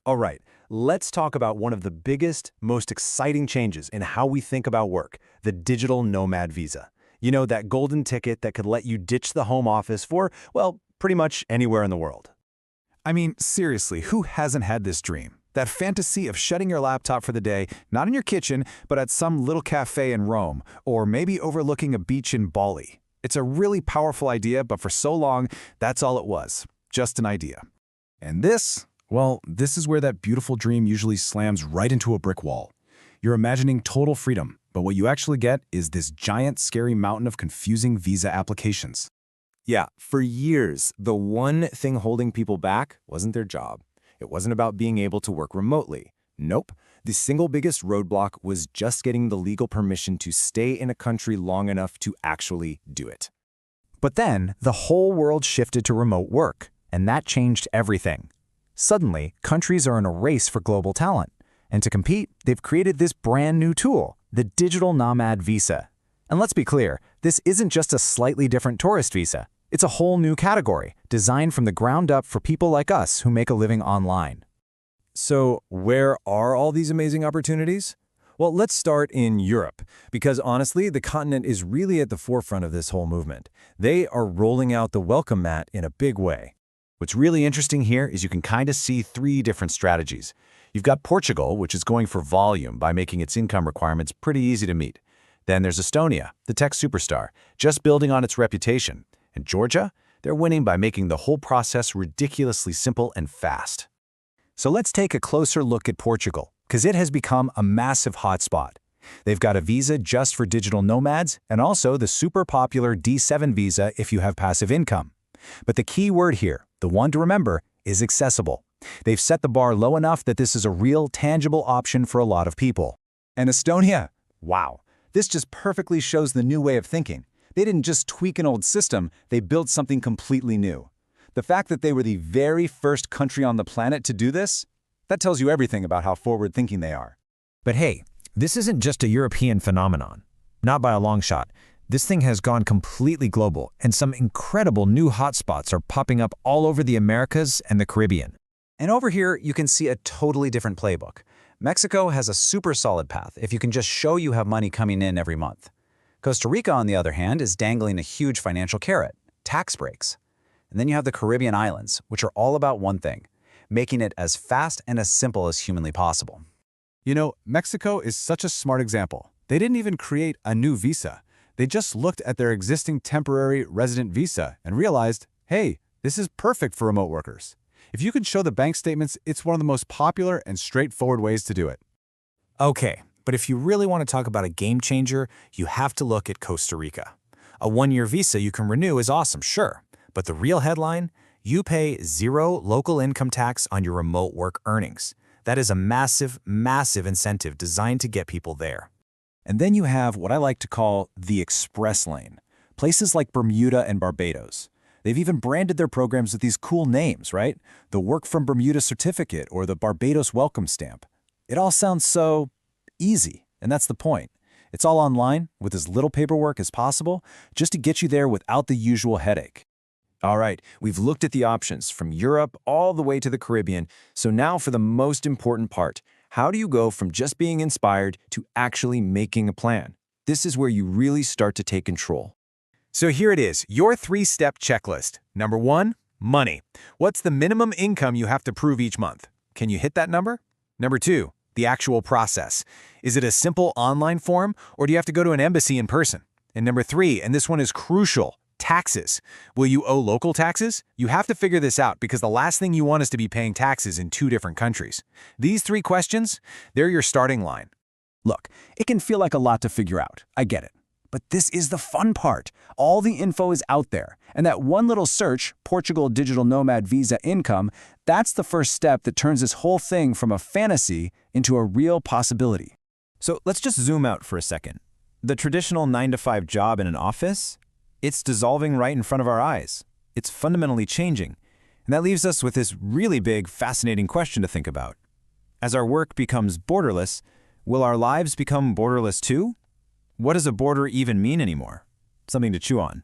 All right, let's talk about one of the biggest, most exciting changes in how we think about work, the digital nomad visa. You know, that golden ticket that could let you ditch the home office for, well, pretty much anywhere in the world. I mean, seriously, who hasn't had this dream? That fantasy of shutting your laptop for the day, not in your kitchen, but at some little cafe in Rome, or maybe overlooking a beach in Bali. It's a really powerful idea, but for so long, that's all it was, just an idea. And this, well, this is where that beautiful dream usually slams right into a brick wall. You're imagining total freedom, but what you actually get is this giant, scary mountain of confusing visa applications. Yeah, for years, the one thing holding people back wasn't their job. It wasn't about being able to work remotely. Nope. The single biggest roadblock was just getting the legal permission to stay in a country long enough to actually do it. But then, the whole world shifted to remote work, and that changed everything. Suddenly, countries are in a race for global talent. And to compete, they've created this brand new tool, the digital nomad visa. And let's be clear, this isn't just a slightly different tourist visa. It's a whole new category, designed from the ground up for people like us who make a living online. So where are all these amazing opportunities? Well, let's start in Europe, because honestly, the continent is really at the forefront of this whole movement. They are rolling out the welcome mat in a big way. What's really interesting here is you can kind of see three different strategies. You've got Portugal, which is going for volume by making its income requirements pretty easy to meet. Then there's Estonia, the tech superstar, just building on its reputation. And Georgia, they're winning by making the whole process ridiculously simple and fast. So let's take a closer look at Portugal, because it has become a massive hotspot. They've got a visa just for digital nomads, and also the super popular D7 visa if you have passive income. But the key word here, the one to remember, is accessible. They've set the bar low enough that this is a real, tangible option for a lot of people. And Estonia? Wow, this just perfectly shows the new way of thinking. They didn't just tweak an old system, they built something completely new. The fact that they were the very first country on the planet to do this, that tells you everything about how forward-thinking they are. But hey, this isn't just a European phenomenon. Not by a long shot. This thing has gone completely global, and some incredible new hotspots are popping up all over the Americas and the Caribbean. And over here, you can see a totally different playbook. Mexico has a super solid path if you can just show you have money coming in every month. Costa Rica, on the other hand, is dangling a huge financial carrot, tax breaks. And then you have the Caribbean islands, which are all about one thing, making it as fast and as simple as humanly possible. You know, Mexico is such a smart example. They didn't even create a new visa. They just looked at their existing temporary resident visa and realized, hey, this is perfect for remote workers. If you can show the bank statements, it's one of the most popular and straightforward ways to do it. Okay, but if you really want to talk about a game changer, you have to look at Costa Rica. A one-year visa you can renew is awesome, sure, but the real headline? You pay zero local income tax on your remote work earnings. That is a massive, massive incentive designed to get people there. And then you have what I like to call the express lane. Places like Bermuda and Barbados. They've even branded their programs with these cool names, right? The Work from Bermuda Certificate or the Barbados Welcome Stamp. It all sounds so easy, and that's the point. It's all online, with as little paperwork as possible, just to get you there without the usual headache. All right, we've looked at the options from Europe all the way to the Caribbean, so now for the most important part. How do you go from just being inspired to actually making a plan? This is where you really start to take control. So here it is, your three-step checklist. Number 1, money. What's the minimum income you have to prove each month? Can you hit that number? Number 2, the actual process. Is it a simple online form, or do you have to go to an embassy in person? And number 3, and this one is crucial, taxes. Will you owe local taxes? You have to figure this out because the last thing you want is to be paying taxes in 2 different countries. These 3 questions, they're your starting line. Look, it can feel like a lot to figure out. I get it. But this is the fun part. All the info is out there. And that one little search, Portugal Digital Nomad Visa Income, that's the first step that turns this whole thing from a fantasy into a real possibility. So let's just zoom out for a second. The traditional 9-to-5 job in an office, it's dissolving right in front of our eyes. It's fundamentally changing. And that leaves us with this really big, fascinating question to think about. As our work becomes borderless, will our lives become borderless too? What does a border even mean anymore? Something to chew on.